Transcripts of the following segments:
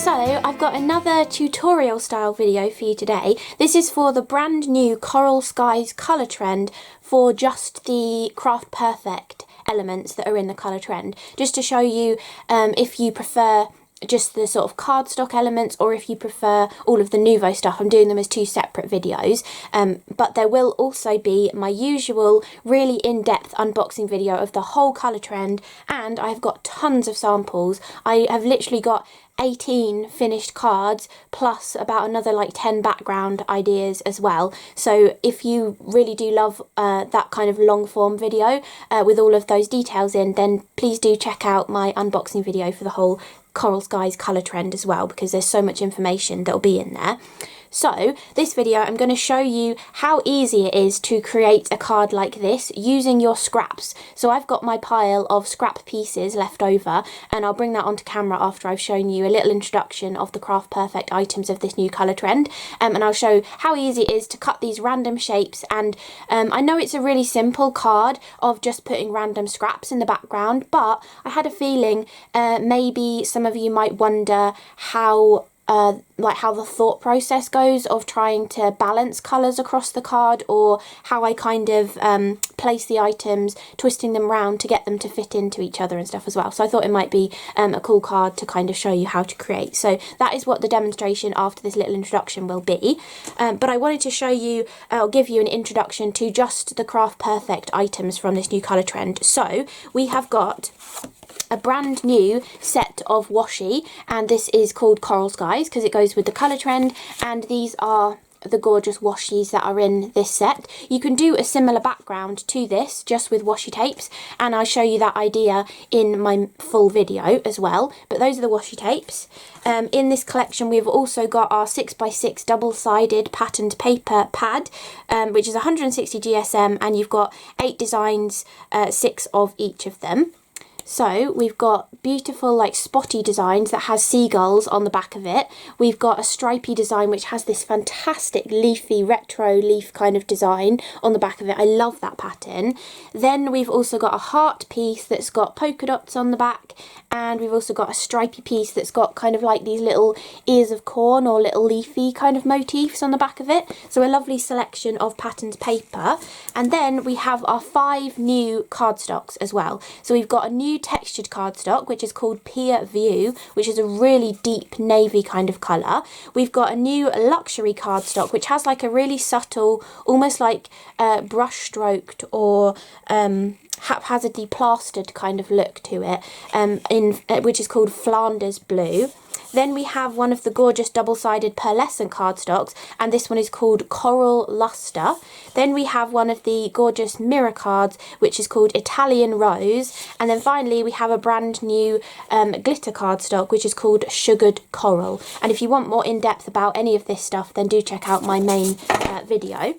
So I've got another tutorial style video for you today. This is for the brand new Coral Skies colour trend for just the Craft Perfect elements that are in the colour trend. Just to show you if you prefer just the sort of cardstock elements or if you prefer all of the nouveau stuff. I'm doing them as two separate videos, but there will also be my usual really in-depth unboxing video of the whole colour trend, and I've got tons of samples. I have literally got 18 finished cards plus about another like 10 background ideas as well. So if you really do love that kind of long form video with all of those details in, then please do check out my unboxing video for the whole Coral Skies colour trend as well, because there's so much information that'll be in there. So this video I'm going to show you how easy it is to create a card like this using your scraps. So I've got my pile of scrap pieces left over, and I'll bring that onto camera after I've shown you a little introduction of the Craft Perfect items of this new colour trend, and I'll show how easy it is to cut these random shapes. And I know it's a really simple card of just putting random scraps in the background, but I had a feeling maybe some of you might wonder how how the thought process goes of trying to balance colours across the card, or how I kind of place the items, twisting them around to get them to fit into each other and stuff as well. So I thought it might be a cool card to kind of show you how to create. So that is what the demonstration after this little introduction will be. But I wanted to show you, I'll give you an introduction to just the Craft Perfect items from this new colour trend. So we have got a brand new set of washi, and this is called Coral Skies because it goes with the colour trend, and these are the gorgeous washis that are in this set. You can do a similar background to this just with washi tapes, and I'll show you that idea in my full video as well, but those are the washi tapes. In this collection we've also got our 6x6 double-sided patterned paper pad, which is 160 GSM, and you've got 8 designs, 6 of each of them. So we've got beautiful like spotty designs that has seagulls on the back of it. We've got a stripy design which has this fantastic leafy retro leaf kind of design on the back of it. I love that pattern. Then we've also got a heart piece that's got polka dots on the back, and we've also got a stripy piece that's got kind of like these little ears of corn or little leafy kind of motifs on the back of it. So a lovely selection of patterned paper. And then we have our 5 new cardstocks as well. So we've got a new textured cardstock which is called Peer View, which is a really deep navy kind of colour. We've got a new luxury cardstock which has like a really subtle, almost like brush stroked or haphazardly plastered kind of look to it, which is called Flanders Blue. Then we have one of the gorgeous double-sided pearlescent cardstocks, and this one is called Coral Luster. Then we have one of the gorgeous mirror cards, which is called Italian Rose. And then finally we have a brand new glitter cardstock, which is called Sugared Coral. And if you want more in-depth about any of this stuff, then do check out my main video.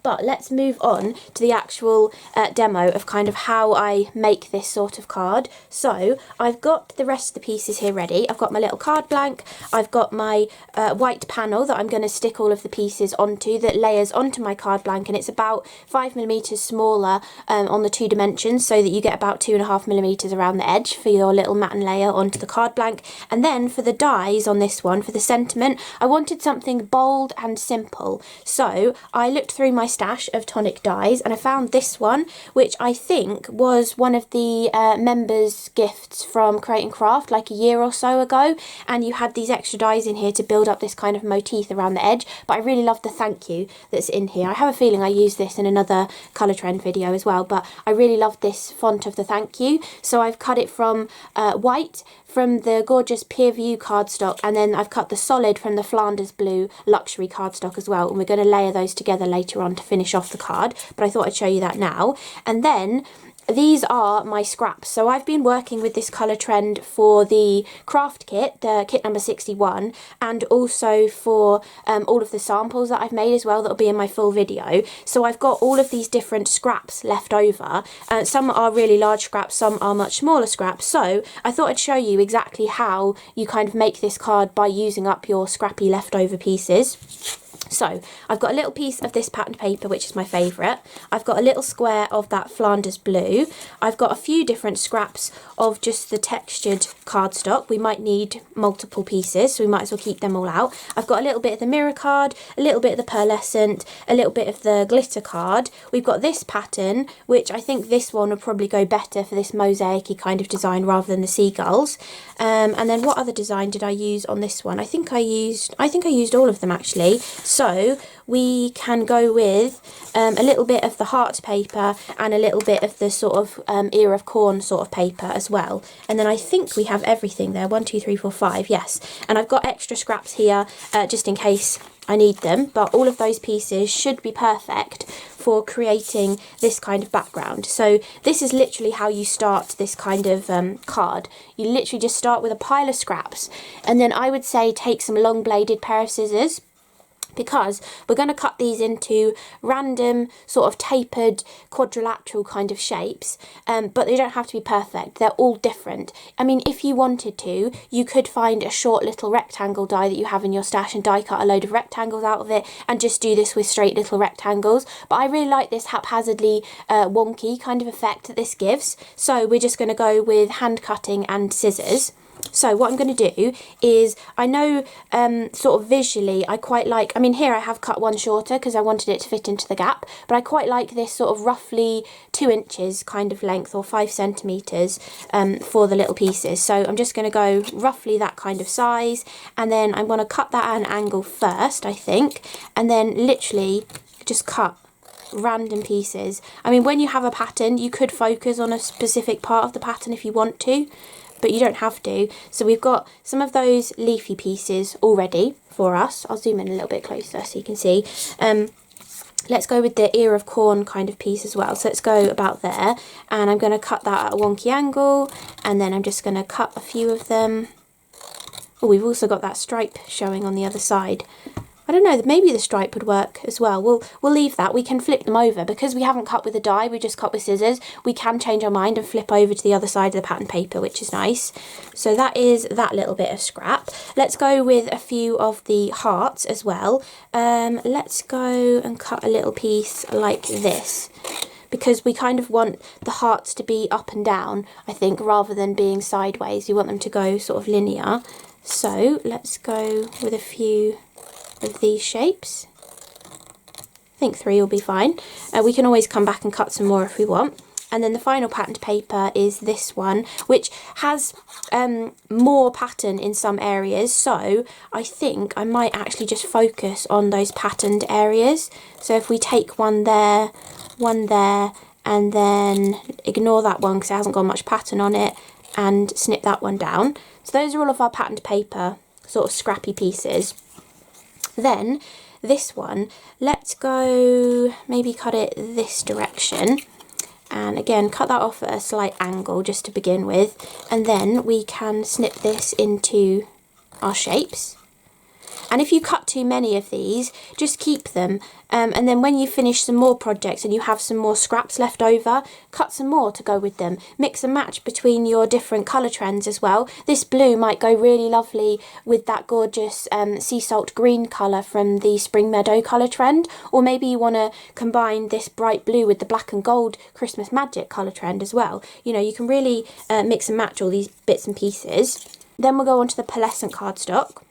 But let's move on to the actual demo of kind of how I make this sort of card. So I've got the rest of the pieces here ready. I've got my little card blank. I've got my white panel that I'm going to stick all of the pieces onto, that layers onto my card blank, and it's about 5mm smaller on the 2 dimensions, so that you get about 2.5mm around the edge for your little matten layer onto the card blank. And then for the dies on this one, for the sentiment, I wanted something bold and simple. So I looked through my stash of Tonic dies, and I found this one, which I think was one of the members' gifts from Create and Craft like a year or so ago, and you had these extra dies in here to build up this kind of motif around the edge. But I really love the thank you that's in here. I have a feeling I used this in another colour trend video as well, but I really love this font of the thank you. So I've cut it from white from the gorgeous Peer View cardstock, and then I've cut the solid from the Flanders Blue luxury cardstock as well, and we're going to layer those together later on to finish off the card, but I thought I'd show you that now. And then these are my scraps. So I've been working with this colour trend for the craft kit, the kit number 61, and also for all of the samples that I've made as well, that'll be in my full video. So I've got all of these different scraps left over. Some are really large scraps, some are much smaller scraps. So I thought I'd show you exactly how you kind of make this card by using up your scrappy leftover pieces. So I've got a little piece of this patterned paper, which is my favourite. I've got a little square of that Flanders blue. I've got a few different scraps of just the textured cardstock. We might need multiple pieces, so we might as well keep them all out. I've got a little bit of the mirror card, a little bit of the pearlescent, a little bit of the glitter card. We've got this pattern, which I think this one would probably go better for this mosaic-y kind of design rather than the seagulls. And then what other design did I use on this one? I think I used all of them actually. So we can go with a little bit of the heart paper and a little bit of the sort of ear of corn sort of paper as well. And then I think we have everything there. 1, 2, 3, 4, 5. Yes. And I've got extra scraps here just in case I need them. But all of those pieces should be perfect for creating this kind of background. So this is literally how you start this kind of card. You literally just start with a pile of scraps, and then I would say take some long bladed pair of scissors, because we're going to cut these into random sort of tapered quadrilateral kind of shapes, but they don't have to be perfect. They're all different. I mean, if you wanted to, you could find a short little rectangle die that you have in your stash and die cut a load of rectangles out of it and just do this with straight little rectangles. But I really like this haphazardly wonky kind of effect that this gives. So we're just going to go with hand cutting and scissors. So what I'm going to do is, I know sort of visually I quite like, I mean here I have cut one shorter because I wanted it to fit into the gap, but I quite like this sort of roughly 2 inches kind of length or 5 centimetres for the little pieces. So I'm just going to go roughly that kind of size, and then I'm going to cut that at an angle first, I think, and then literally just cut random pieces. I mean, when you have a pattern you could focus on a specific part of the pattern if you want to, but you don't have to. So we've got some of those leafy pieces already for us. I'll zoom in a little bit closer so you can see. Let's go with the ear of corn kind of piece as well. So let's go about there, and I'm going to cut that at a wonky angle, and then I'm just going to cut a few of them. Oh, we've also got that stripe showing on the other side. I don't know, maybe the stripe would work as well. We'll leave that. We can flip them over because we haven't cut with a die, we just cut with scissors. We can change our mind and flip over to the other side of the pattern paper, which is nice. So that is that little bit of scrap. Let's go with a few of the hearts as well. Let's go and cut a little piece like this, because we kind of want the hearts to be up and down, I think, rather than being sideways. You want them to go sort of linear. So let's go with a few of these shapes. I think 3 will be fine. We can always come back and cut some more if we want. And then the final patterned paper is this one, which has more pattern in some areas, so I think I might actually just focus on those patterned areas. So if we take one there, and then ignore that one because it hasn't got much pattern on it, and snip that one down. So those are all of our patterned paper sort of scrappy pieces. Then this one, let's go maybe cut it this direction, and again cut that off at a slight angle just to begin with, and then we can snip this into our shapes. And if you cut too many of these, just keep them, and then when you finish some more projects and you have some more scraps left over, cut some more to go with them. Mix and match between your different colour trends as well. This blue might go really lovely with that gorgeous sea salt green colour from the Spring Meadow colour trend, or maybe you want to combine this bright blue with the black and gold Christmas Magic colour trend as well. You know, you can really mix and match all these bits and pieces. Then we'll go on to the pearlescent cardstock,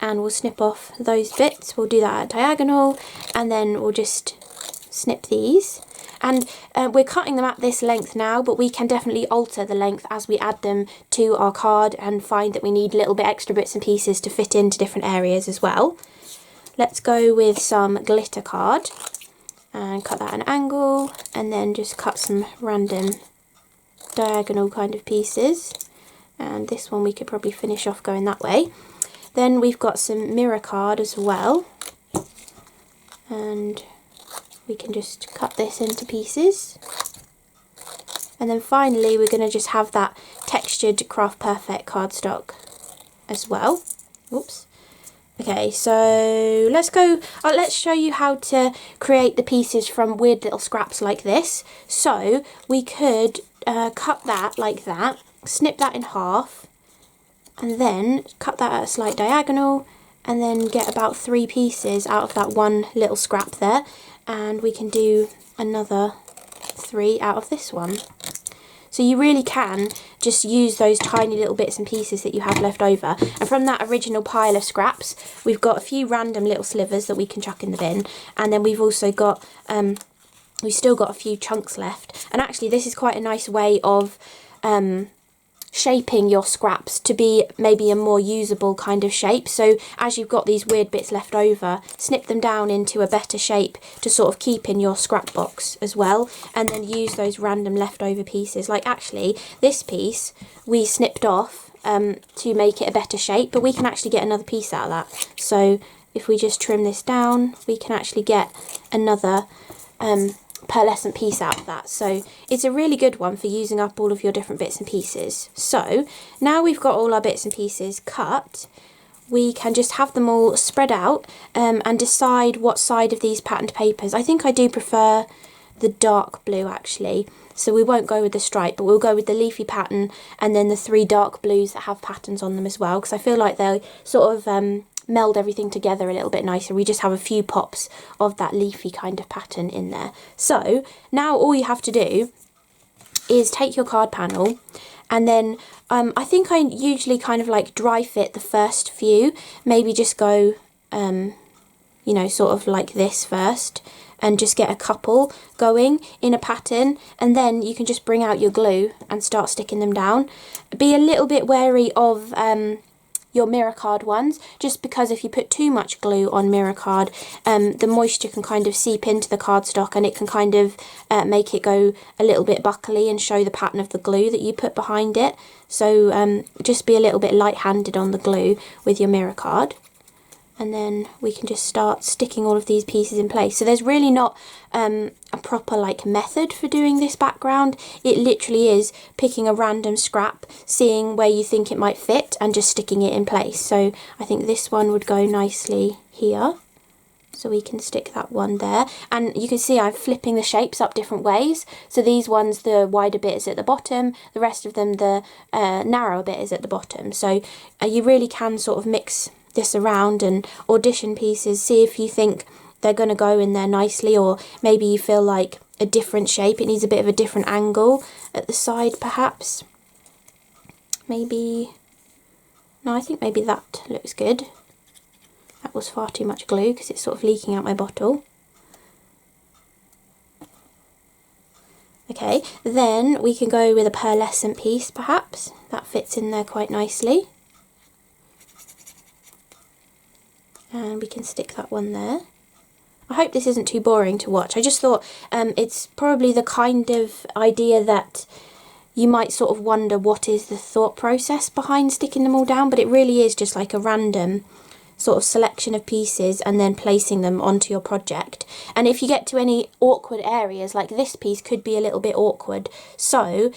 and we'll snip off those bits. We'll do that at diagonal, and then we'll just snip these. And we're cutting them at this length now, but we can definitely alter the length as we add them to our card and find that we need little bit extra bits and pieces to fit into different areas as well. Let's go with some glitter card and cut that at an angle, and then just cut some random diagonal kind of pieces. And this one we could probably finish off going that way. Then we've got some mirror card as well, and we can just cut this into pieces. And then finally we're going to just have that textured Craft Perfect cardstock as well. Oops. Okay, so let's go, let's show you how to create the pieces from weird little scraps like this. So we could cut that like that, snip that in half, and then cut that at a slight diagonal, and then get about 3 pieces out of that one little scrap there, and we can do another 3 out of this one. So you really can just use those tiny little bits and pieces that you have left over. And from that original pile of scraps, we've got a few random little slivers that we can chuck in the bin. And then we've also got, we've still got a few chunks left. And actually this is quite a nice way of shaping your scraps to be maybe a more usable kind of shape. So as you've got these weird bits left over, snip them down into a better shape to sort of keep in your scrap box as well, and then use those random leftover pieces. Like actually this piece we snipped off to make it a better shape, but we can actually get another piece out of that. So if we just trim this down, we can actually get another pearlescent piece out of that. So it's a really good one for using up all of your different bits and pieces. So now we've got all our bits and pieces cut, we can just have them all spread out and decide what side of these patterned papers. I think I do prefer the dark blue actually, so we won't go with the stripe, but we'll go with the leafy pattern and then the 3 dark blues that have patterns on them as well, because I feel like they sort of meld everything together a little bit nicer. We just have a few pops of that leafy kind of pattern in there. So now all you have to do is take your card panel, and then I think I usually kind of like dry fit the first few, maybe just go you know, sort of like this first, and just get a couple going in a pattern, and then you can just bring out your glue and start sticking them down. Be a little bit wary of your mirror card ones, just because if you put too much glue on mirror card, the moisture can kind of seep into the cardstock, and it can kind of make it go a little bit buckly and show the pattern of the glue that you put behind it. So just be a little bit light-handed on the glue with your mirror card. And then we can just start sticking all of these pieces in place. So there's really not a proper like method for doing this background. It literally is picking a random scrap, seeing where you think it might fit, and just sticking it in place. So I think this one would go nicely here, so we can stick that one there. And you can see I'm flipping the shapes up different ways. So these ones, the wider bit is at the bottom, the rest of them the narrower bit is at the bottom. So you really can sort of mix this around and audition pieces, see if you think they're going to go in there nicely, or maybe you feel like a different shape, it needs a bit of a different angle at the side perhaps. Maybe, no, I think maybe that looks good. That was far too much glue because it's sort of leaking out my bottle. Okay, then we can go with a pearlescent piece perhaps, that fits in there quite nicely. And we can stick that one there. I hope this isn't too boring to watch. I just thought it's probably the kind of idea that you might sort of wonder what is the thought process behind sticking them all down, but it really is just like a random sort of selection of pieces and then placing them onto your project. And if you get to any awkward areas, like this piece could be a little bit awkward, so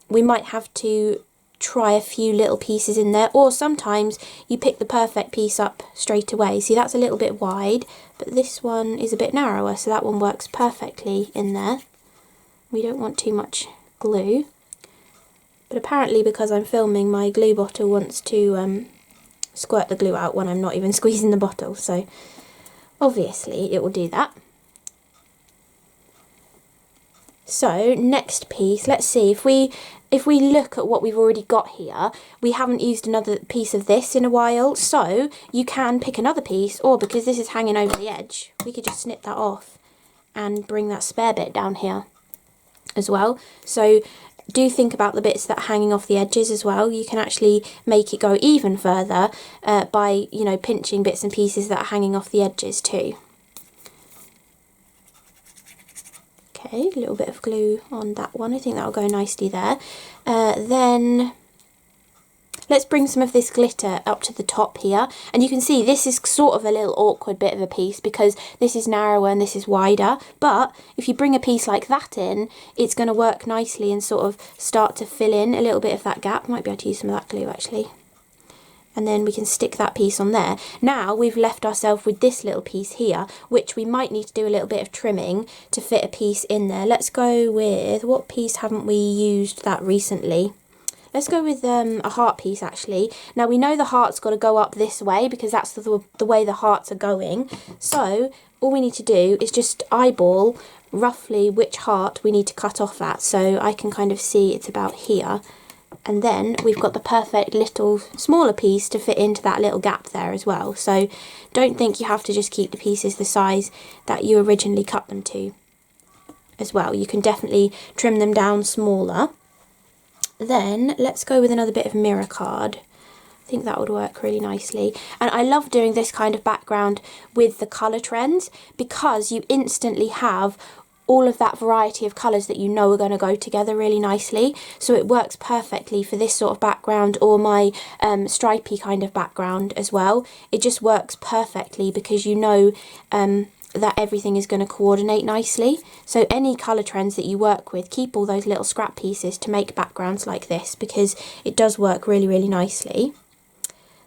we might have to try a few little pieces in there, or sometimes you pick the perfect piece up straight away. See, that's a little bit wide, but this one is a bit narrower, so that one works perfectly in there. We don't want too much glue, but apparently because I'm filming, my glue bottle wants to squirt the glue out when I'm not even squeezing the bottle, so obviously it will do that. So next piece, let's see, if we look at what we've already got here, we haven't used another piece of this in a while, so you can pick another piece, or because this is hanging over the edge, we could just snip that off and bring that spare bit down here as well. So do think about the bits that are hanging off the edges as well. You can actually make it go even further by, you know, pinching bits and pieces that are hanging off the edges too. Okay, a little bit of glue on that one. I think that'll go nicely there. Then let's bring some of this glitter up to the top here. And you can see this is sort of a little awkward bit of a piece because this is narrower and this is wider. But if you bring a piece like that in, it's going to work nicely and sort of start to fill in a little bit of that gap. Might be able to use some of that glue actually. And then we can stick that piece on there. Now we've left ourselves with this little piece here, which we might need to do a little bit of trimming to fit a piece in there. Let's go with, what piece haven't we used that recently? let's go with a heart piece actually. Now we know the heart's got to go up this way because that's the way the hearts are going. So all we need to do is just eyeball roughly which heart we need to cut off at. So I can kind of see it's about here. And then we've got the perfect little smaller piece to fit into that little gap there as well. So don't think you have to just keep the pieces the size that you originally cut them to as well. You can definitely trim them down smaller. Then let's go with another bit of mirror card. I think that would work really nicely. And I love doing this kind of background with the colour trends because you instantly have all of that variety of colours that you know are going to go together really nicely. So it works perfectly for this sort of background or my stripy kind of background as well. It just works perfectly because you know that everything is going to coordinate nicely. So any colour trends that you work with, keep all those little scrap pieces to make backgrounds like this because it does work really, really nicely.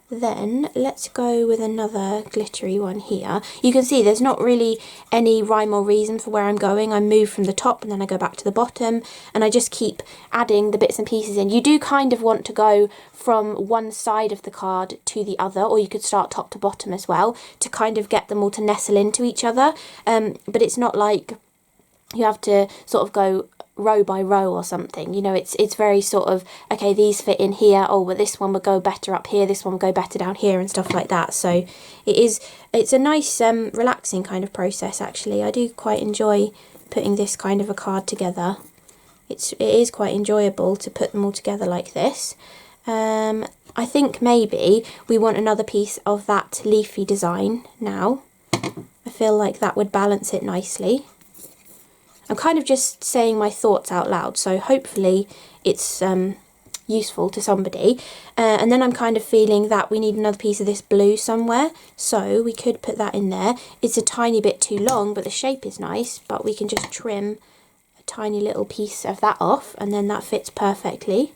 Then let's go with another glittery one here. You can see there's not really any rhyme or reason for where I'm going. I move from the top and then I go back to the bottom and I just keep adding the bits and pieces in. You do kind of want to go from one side of the card to the other, or you could start top to bottom as well to kind of get them all to nestle into each other. But it's not like you have to sort of go row by row or something, you know. It's very sort of, okay, these fit in here, oh well this one would go better up here, this one would go better down here and stuff like that. So it's a nice relaxing kind of process actually. I do quite enjoy putting this kind of a card together. It is quite enjoyable to put them all together like this. I think maybe we want another piece of that leafy design now. I feel like that would balance it nicely. I'm kind of just saying my thoughts out loud, so hopefully it's useful to somebody. And then I'm kind of feeling that we need another piece of this blue somewhere, so we could put that in there. It's a tiny bit too long, but the shape is nice, but we can just trim a tiny little piece of that off, and then that fits perfectly.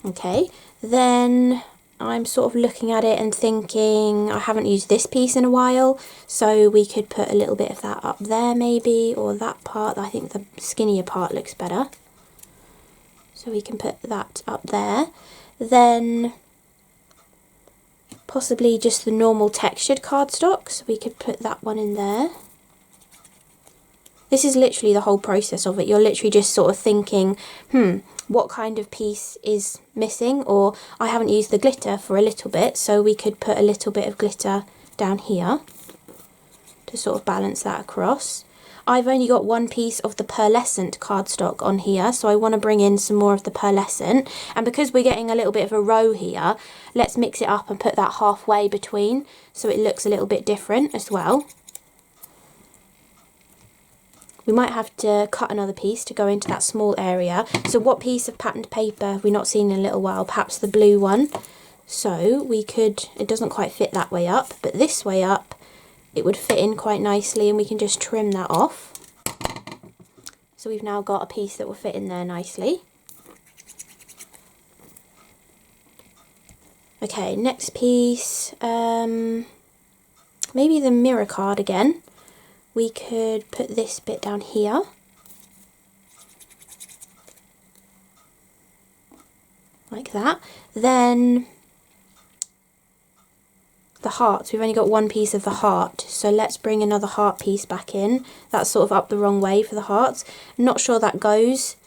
Okay, then I'm sort of looking at it and thinking I haven't used this piece in a while, so we could put a little bit of that up there maybe, or that part. I think the skinnier part looks better, so we can put that up there. Then possibly just the normal textured cardstock, so we could put that one in there. This is literally the whole process of it. You're literally just sort of thinking, what kind of piece is missing, or I haven't used the glitter for a little bit, so we could put a little bit of glitter down here to sort of balance that across. I've only got one piece of the pearlescent cardstock on here, so I want to bring in some more of the pearlescent, and because we're getting a little bit of a row here, let's mix it up and put that halfway between so it looks a little bit different as well. We might have to cut another piece to go into that small area. So what piece of patterned paper have we not seen in a little while? Perhaps the blue one. So we could, it doesn't quite fit that way up, but this way up it would fit in quite nicely, and we can just trim that off. So we've now got a piece that will fit in there nicely. Okay, next piece, maybe the mirror card again. We could put this bit down here. Like that. Then the hearts. We've only got one piece of the heart, so let's bring another heart piece back in. That's sort of up the wrong way for the hearts. I'm not sure that goes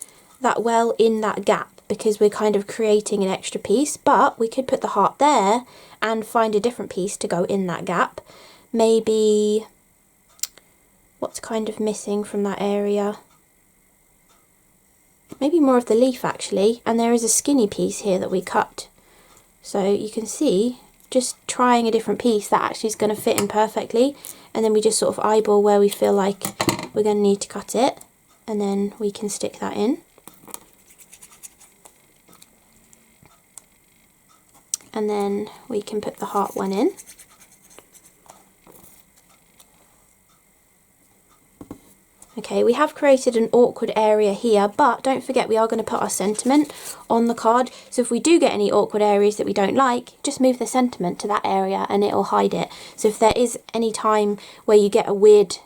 that well in that gap because we're kind of creating an extra piece, but we could put the heart there and find a different piece to go in that gap. Maybe what's kind of missing from that area? Maybe more of the leaf actually, and there is a skinny piece here that we cut. So you can see, just trying a different piece that actually is going to fit in perfectly, and then we just sort of eyeball where we feel like we're going to need to cut it, and then we can stick that in. And then we can put the heart one in. Okay, we have created an awkward area here, but don't forget we are going to put our sentiment on the card. So if we do get any awkward areas that we don't like, just move the sentiment to that area and it'll hide it. So if there is any time where you get a weird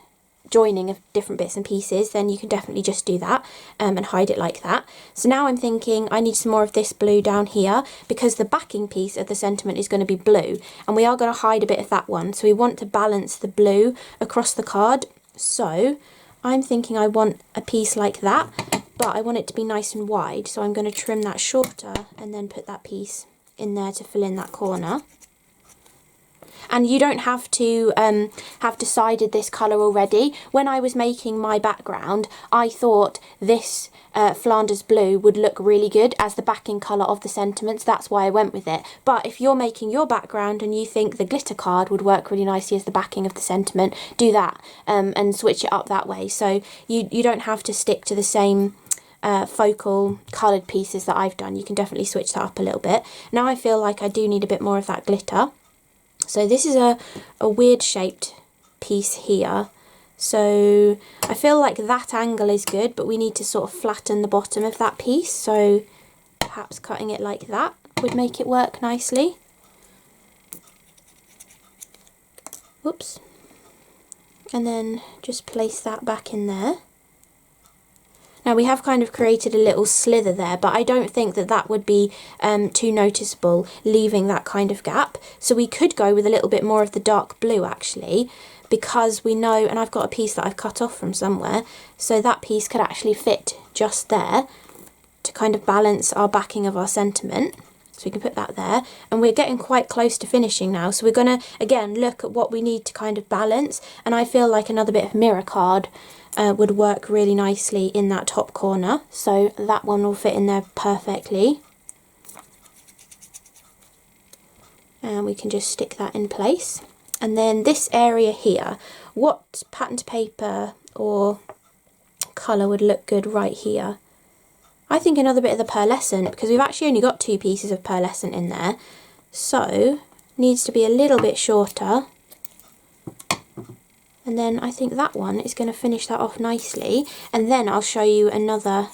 joining of different bits and pieces, then you can definitely just do that and hide it like that. So now I'm thinking I need some more of this blue down here, because the backing piece of the sentiment is going to be blue, and we are going to hide a bit of that one, so we want to balance the blue across the card. So I'm thinking I want a piece like that, but I want it to be nice and wide, so I'm going to trim that shorter and then put that piece in there to fill in that corner. And you don't have to have decided this colour already. When I was making my background, I thought this Flanders blue would look really good as the backing colour of the sentiments. That's why I went with it. But if you're making your background and you think the glitter card would work really nicely as the backing of the sentiment, do that and switch it up that way. So you don't have to stick to the same focal coloured pieces that I've done. You can definitely switch that up a little bit. Now I feel like I do need a bit more of that glitter. So this is a weird shaped piece here. So I feel like that angle is good, but we need to sort of flatten the bottom of that piece. So perhaps cutting it like that would make it work nicely. Whoops. And then just place that back in there. Now we have kind of created a little slither there, but I don't think that that would be too noticeable, leaving that kind of gap. So we could go with a little bit more of the dark blue actually, because we know, and I've got a piece that I've cut off from somewhere, so that piece could actually fit just there to kind of balance our backing of our sentiment. So we can put that there, and we're getting quite close to finishing now. So we're going to, again, look at what we need to kind of balance, and I feel like another bit of mirror card would work really nicely in that top corner, so that one will fit in there perfectly. And we can just stick that in place. And then this area here, what pattern paper or colour would look good right here? I think another bit of the pearlescent, because we've actually only got 2 pieces of pearlescent in there, so needs to be a little bit shorter. And then I think that one is going to finish that off nicely. And then I'll show you another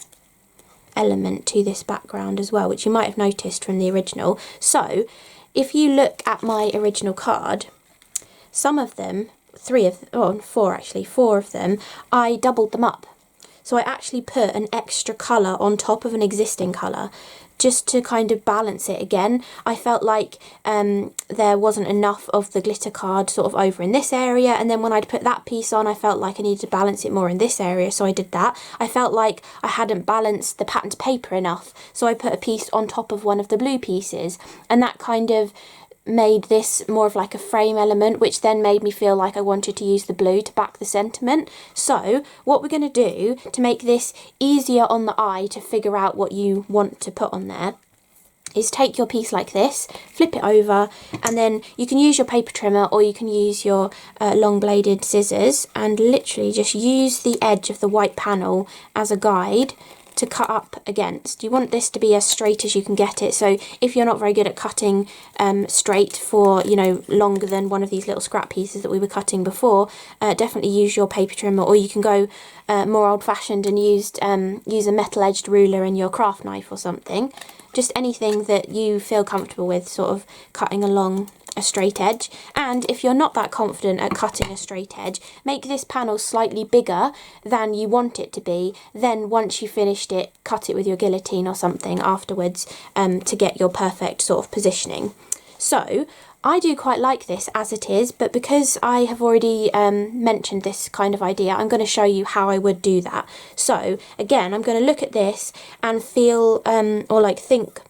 element to this background as well, which you might have noticed from the original. So if you look at my original card, some of them, 4 of them, I doubled them up. So I actually put an extra colour on top of an existing colour, just to kind of balance it again. I felt like there wasn't enough of the glitter card sort of over in this area, and then when I'd put that piece on, I felt like I needed to balance it more in this area, so I did that. I felt like I hadn't balanced the patterned paper enough, so I put a piece on top of one of the blue pieces, and that kind of made this more of like a frame element, which then made me feel like I wanted to use the blue to back the sentiment. So what we're going to do to make this easier on the eye to figure out what you want to put on there is take your piece like this, flip it over, and then you can use your paper trimmer or you can use your long bladed scissors and literally just use the edge of the white panel as a guide to cut up against. You want this to be as straight as you can get it, so if you're not very good at cutting straight for, you know, longer than one of these little scrap pieces that we were cutting before, definitely use your paper trimmer, or you can go more old-fashioned and use a metal-edged ruler in your craft knife or something. Just anything that you feel comfortable with, sort of cutting along a straight edge. And if you're not that confident at cutting a straight edge, make this panel slightly bigger than you want it to be. Then once you've finished it, cut it with your guillotine or something afterwards to get your perfect sort of positioning. So I do quite like this as it is, but because I have already mentioned this kind of idea, I'm going to show you how I would do that. So again, I'm going to look at this and feel or like think,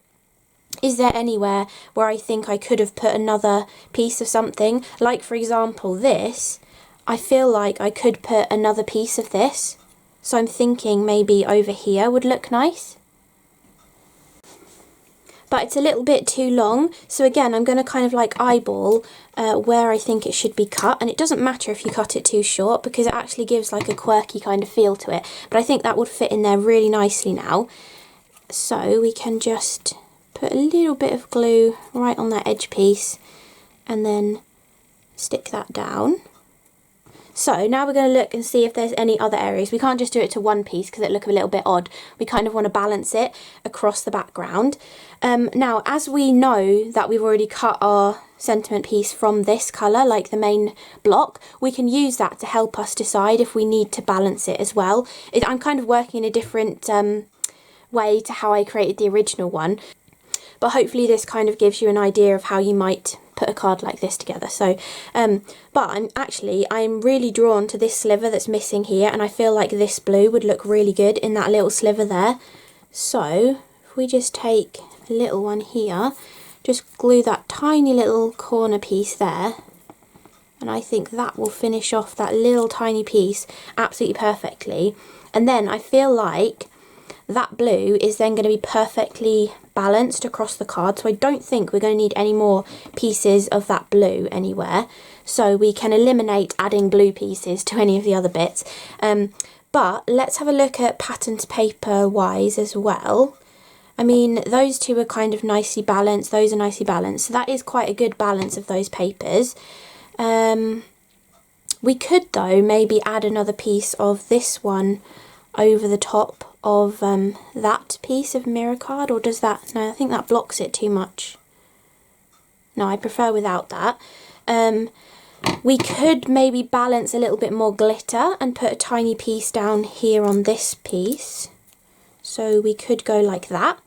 is there anywhere where I think I could have put another piece of something? Like, for example, this, I feel like I could put another piece of this. So I'm thinking maybe over here would look nice. But it's a little bit too long. So again, I'm going to kind of like eyeball where I think it should be cut. And it doesn't matter if you cut it too short, because it actually gives like a quirky kind of feel to it. But I think that would fit in there really nicely now. So we can just put a little bit of glue right on that edge piece and then stick that down. So now we're going to look and see if there's any other areas. We can't just do it to one piece because it look a little bit odd. We kind of want to balance it across the background. Now, as we know that we've already cut our sentiment piece from this colour, like the main block, we can use that to help us decide if we need to balance it as well. I'm kind of working in a different way to how I created the original one, but hopefully this kind of gives you an idea of how you might put a card like this together. So but I'm really drawn to this sliver that's missing here, and I feel like this blue would look really good in that little sliver there. So if we just take a little one here, just glue that tiny little corner piece there, and I think that will finish off that little tiny piece absolutely perfectly. And then I feel like that blue is then going to be perfectly balanced across the card, so I don't think we're going to need any more pieces of that blue anywhere, so we can eliminate adding blue pieces to any of the other bits. But let's have a look at patterned paper wise as well. I mean, those two are kind of nicely balanced, those are nicely balanced, so that is quite a good balance of those papers. We could though maybe add another piece of this one over the top of that piece of mirror card, or does that, no, I think that blocks it too much. No, I prefer without that. We could maybe balance a little bit more glitter and put a tiny piece down here on this piece. So we could go like that.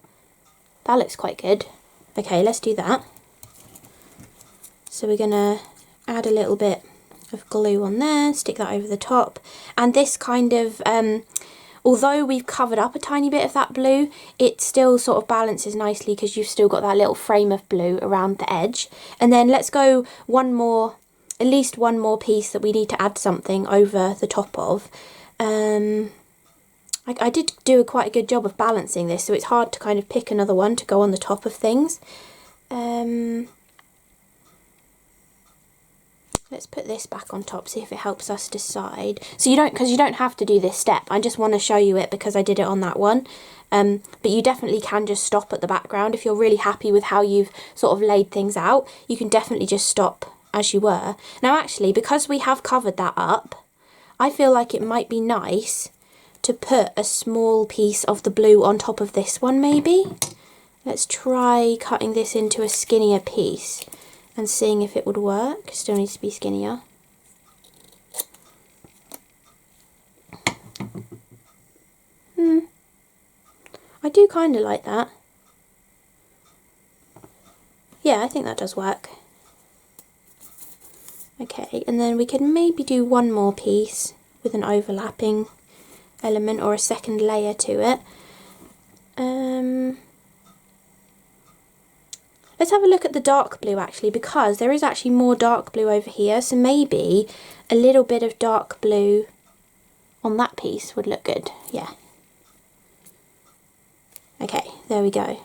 That looks quite good. Okay, let's do that. So we're gonna add a little bit of glue on there, stick that over the top, and this kind of although we've covered up a tiny bit of that blue, it still sort of balances nicely because you've still got that little frame of blue around the edge. And then let's go one more, at least one more piece that we need to add something over the top of. I did do quite a good job of balancing this, so it's hard to kind of pick another one to go on the top of things. Let's put this back on top, see if it helps us decide. So because you don't have to do this step. I just want to show you it because I did it on that one. But you definitely can just stop at the background. If you're really happy with how you've sort of laid things out, you can definitely just stop as you were. Now actually, because we have covered that up, I feel like it might be nice to put a small piece of the blue on top of this one maybe. Let's try cutting this into a skinnier piece and seeing if it would work. Still needs to be skinnier. I do kind of like that. Yeah, I think that does work. Okay, and then we could maybe do one more piece with an overlapping element or a second layer to it. Let's have a look at the dark blue actually, because there is actually more dark blue over here, so maybe a little bit of dark blue on that piece would look good. Yeah. Okay, there we go.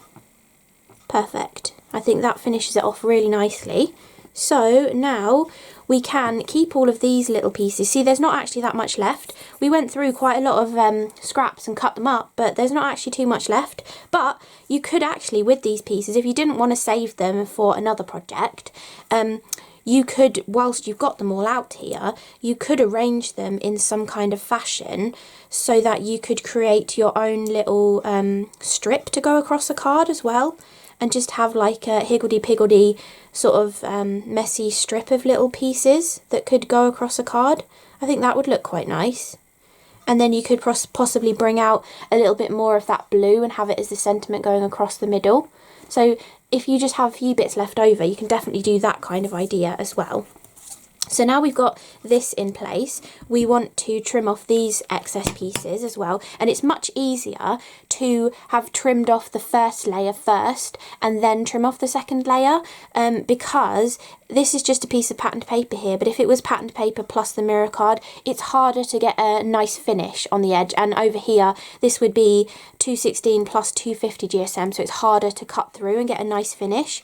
Perfect. I think that finishes it off really nicely. So now we can keep all of these little pieces. See, there's not actually that much left. We went through quite a lot of scraps and cut them up, but there's not actually too much left. But you could actually, with these pieces, if you didn't want to save them for another project, you could, whilst you've got them all out here, you could arrange them in some kind of fashion so that you could create your own little strip to go across a card as well, and just have like a higgledy-piggledy sort of messy strip of little pieces that could go across a card. I think that would look quite nice. And then you could possibly bring out a little bit more of that blue and have it as the sentiment going across the middle. So if you just have a few bits left over, you can definitely do that kind of idea as well. So now we've got this in place, we want to trim off these excess pieces as well, and it's much easier to have trimmed off the first layer first and then trim off the second layer, because this is just a piece of patterned paper here, but if it was patterned paper plus the mirror card, it's harder to get a nice finish on the edge. And over here, this would be 216 plus 250 GSM, so it's harder to cut through and get a nice finish.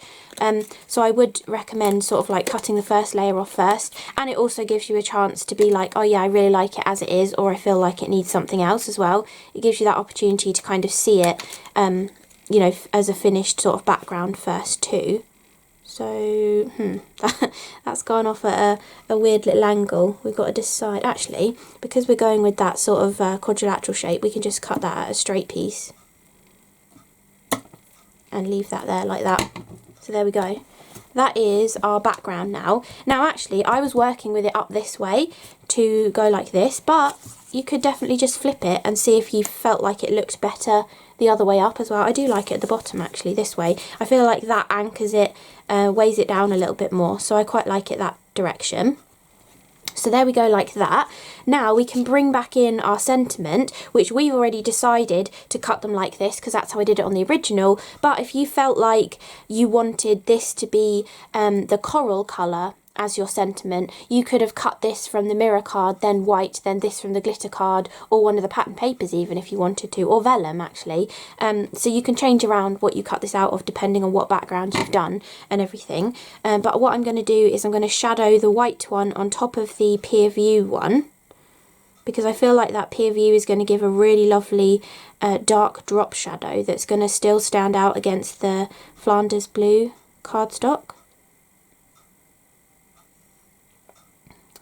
So I would recommend sort of like cutting the first layer off first, and it also gives you a chance to be like, oh yeah, I really like it as it is, or I feel like it needs something else as well. It gives you that opportunity to kind of see it, you know, as a finished sort of background first too. So, that's gone off at a weird little angle. We've got to decide, actually, because we're going with that sort of quadrilateral shape, we can just cut that at a straight piece and leave that there like that. So there we go. That is our background now. Now actually, I was working with it up this way to go like this, but you could definitely just flip it and see if you felt like it looked better the other way up as well. I do like it at the bottom actually, this way. I feel like that anchors it, weighs it down a little bit more, so I quite like it that direction. So there we go like that. Now we can bring back in our sentiment, which we've already decided to cut them like this because that's how I did it on the original. But if you felt like you wanted this to be the coral colour as your sentiment, you could have cut this from the mirror card, then white, then this from the glitter card, or one of the pattern papers even if you wanted to, or vellum actually. So you can change around what you cut this out of depending on what background you've done and everything. But what I'm going to do is I'm going to shadow the white one on top of the peer view one, because I feel like that peer view is going to give a really lovely dark drop shadow that's going to still stand out against the Flanders blue cardstock.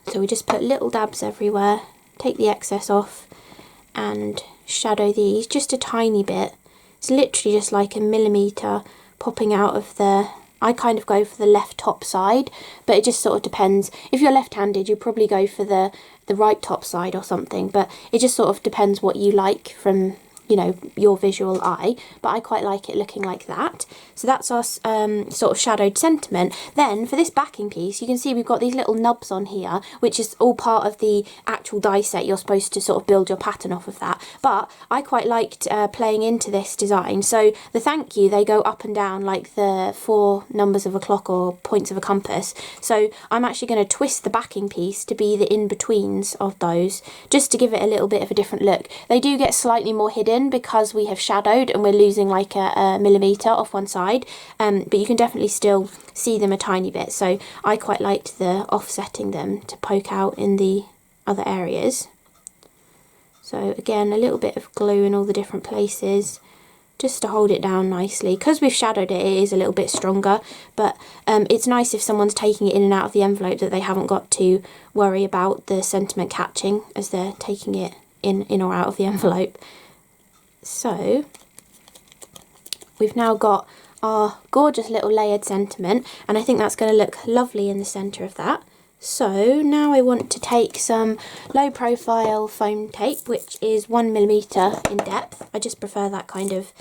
So we just put little dabs everywhere, take the excess off and shadow these just a tiny bit. It's literally just like a millimetre popping out of the, I kind of go for the left top side, but it just sort of depends. If you're left-handed, you probably go for the right top side or something, but it just sort of depends what you like from, you know, your visual eye, but I quite like it looking like that. So that's our sort of shadowed sentiment. Then for this backing piece, you can see we've got these little nubs on here, which is all part of the actual die set. You're supposed to sort of build your pattern off of that, but I quite liked playing into this design. So the thank you, they go up and down like the 4 numbers of a clock or points of a compass. So I'm actually going to twist the backing piece to be the in-betweens of those, just to give it a little bit of a different look. They do get slightly more hidden because we have shadowed and we're losing like a millimetre off one side, but you can definitely still see them a tiny bit. So I quite liked the offsetting them to poke out in the other areas. So again, a little bit of glue in all the different places just to hold it down nicely. Because we've shadowed it, it is a little bit stronger, but it's nice if someone's taking it in and out of the envelope that they haven't got to worry about the sentiment catching as they're taking it in or out of the envelope. So we've now got our gorgeous little layered sentiment, and I think that's going to look lovely in the centre of that. So now I want to take some low profile foam tape, which is 1mm in depth. I just prefer that kind of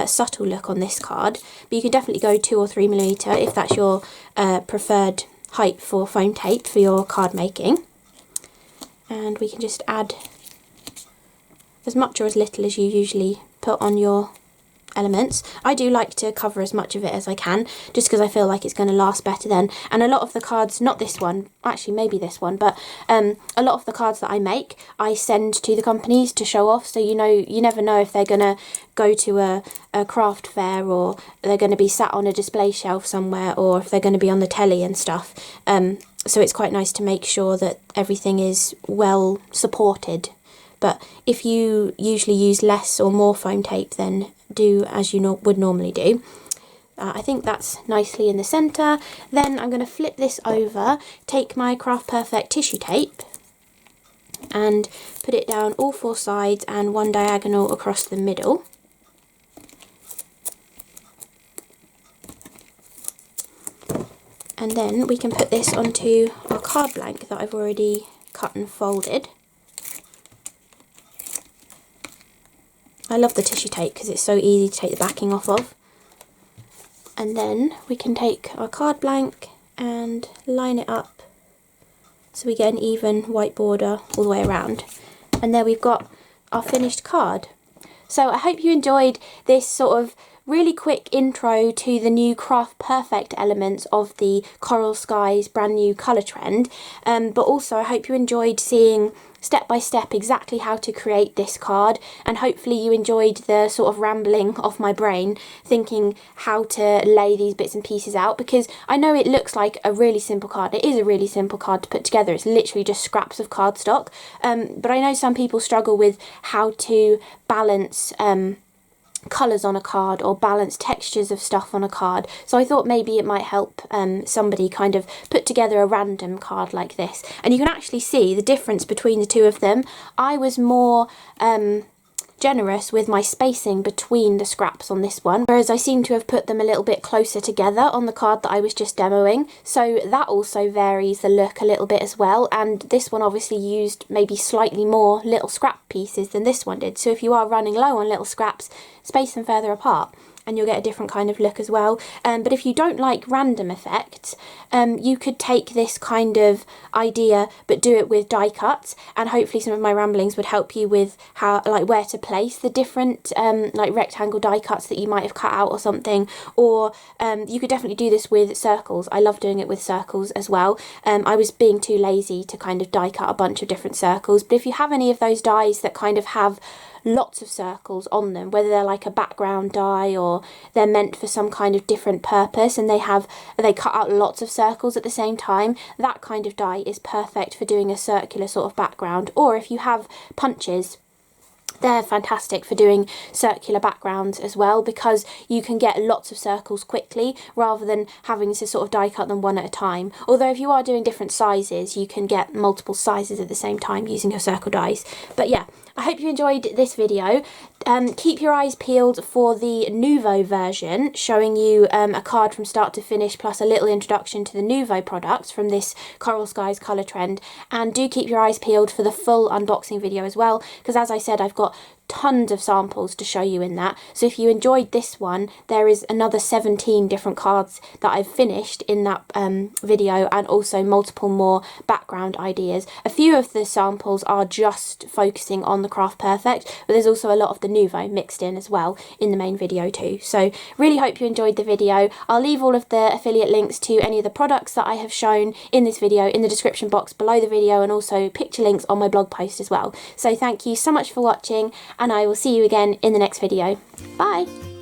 subtle look on this card, but you can definitely go 2 or 3mm if that's your preferred height for foam tape for your card making. And we can just add as much or as little as you usually put on your elements. I do like to cover as much of it as I can, just because I feel like it's going to last better then. And a lot of the cards, not this one, actually maybe this one, but a lot of the cards that I make, I send to the companies to show off, so you know, you never know if they're going to go to a craft fair, or they're going to be sat on a display shelf somewhere, or if they're going to be on the telly and stuff. So it's quite nice to make sure that everything is well supported. But if you usually use less or more foam tape, then do as you would normally do. I think that's nicely in the centre. Then I'm going to flip this over, take my Craft Perfect tissue tape and put it down all 4 sides and 1 diagonal across the middle. And then we can put this onto our card blank that I've already cut and folded. I love the tissue tape because it's so easy to take the backing off of. And then we can take our card blank and line it up so we get an even white border all the way around. And there we've got our finished card. So I hope you enjoyed this sort of really quick intro to the new Craft Perfect elements of the Coral Skies brand new colour trend, but also I hope you enjoyed seeing step by step exactly how to create this card, and hopefully you enjoyed the sort of rambling off my brain thinking how to lay these bits and pieces out, because I know it looks like a really simple card. It is a really simple card to put together. It's literally just scraps of cardstock, but I know some people struggle with how to balance colours on a card or balance textures of stuff on a card. So I thought maybe it might help somebody kind of put together a random card like this. And you can actually see the difference between the two of them. I was more generous with my spacing between the scraps on this one, whereas I seem to have put them a little bit closer together on the card that I was just demoing, so that also varies the look a little bit as well. And this one obviously used maybe slightly more little scrap pieces than this one did, so if you are running low on little scraps, space them further apart and you'll get a different kind of look as well. But if you don't like random effects, you could take this kind of idea but do it with die cuts, and hopefully some of my ramblings would help you with how, like, where to place the different like rectangle die cuts that you might have cut out or something. Or you could definitely do this with circles. I love doing it with circles as well. I was being too lazy to kind of die cut a bunch of different circles, but if you have any of those dies that kind of have lots of circles on them, whether they're like a background die or they're meant for some kind of different purpose and they cut out lots of circles at the same time, that kind of die is perfect for doing a circular sort of background. Or if you have punches, they're fantastic for doing circular backgrounds as well, because you can get lots of circles quickly rather than having to sort of die cut them one at a time. Although if you are doing different sizes, you can get multiple sizes at the same time using your circle dies. But yeah, I hope you enjoyed this video. Keep your eyes peeled for the Nouveau version, showing you a card from start to finish plus a little introduction to the Nouveau products from this Coral Skies colour trend. And do keep your eyes peeled for the full unboxing video as well, because as I said, I've got tons of samples to show you in that. So if you enjoyed this one, there is another 17 different cards that I've finished in that video, and also multiple more background ideas. A few of the samples are just focusing on the Craft Perfect, but there's also a lot of the Nouveau mixed in as well in the main video too. So really hope you enjoyed the video. I'll leave all of the affiliate links to any of the products that I have shown in this video in the description box below the video, and also picture links on my blog post as well. So thank you so much for watching, and I will see you again in the next video. Bye!